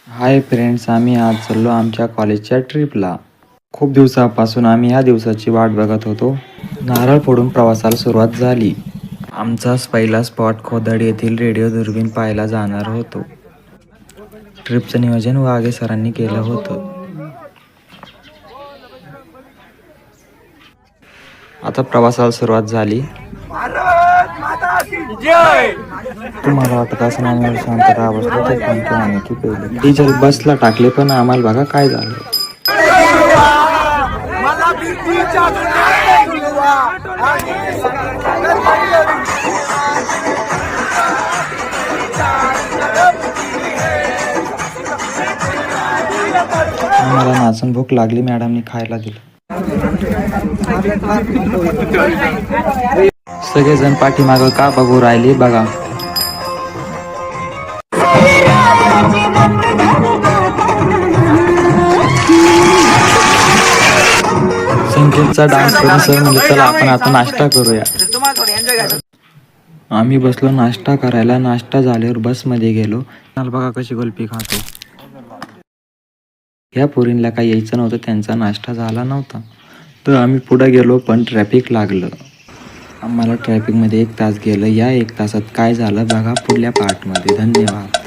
Hi friends, आम्ही आज चाललो आमच्या कॉलेजच्या ट्रिपला. खूप दिवसापासून आम्ही ह्या दिवसाची वाट बघत होतो. नारळ फोडून प्रवासाला सुरुवात झाली. आमचा पहिला स्पॉट खोदड येथील रेडिओ दुर्बीण पाहायला जाणार होतो. ट्रिपचं नियोजन वाघे सरांनी केलं होतं. आता प्रवासाला सुरुवात झाली. तुम्हाला वाटत असं आम्ही शांत राहा बसलो तर पण आम्ही की पहिले डिझेल बसला टाकले, पण आम्हाला बघा काय झालं. आम्हाला नाचून भूक लागली, मॅडमनी खायला दिलं. सगळेजण पाठीमागं का बघू राहिले बघा. संकेतचा डान्स करून सर म्हणजे चला आपण आता नाश्ता करूया. आम्ही बसलो नाश्ता करायला. नाश्ता झाल्यावर बसमध्ये गेलो. बघा कशी कुल्फी खातो. ह्या पोरींला काही यायचं नव्हतं, त्यांचा नाश्ता झाला नव्हता, तर आम्ही पुढे गेलो, पण ट्रॅफिक लागलं. आम्हाला ट्रॅफिकमध्ये 1 तास गेलं. या 1 तासात काय झालं बघा पुढल्या पार्टमध्ये. धन्यवाद.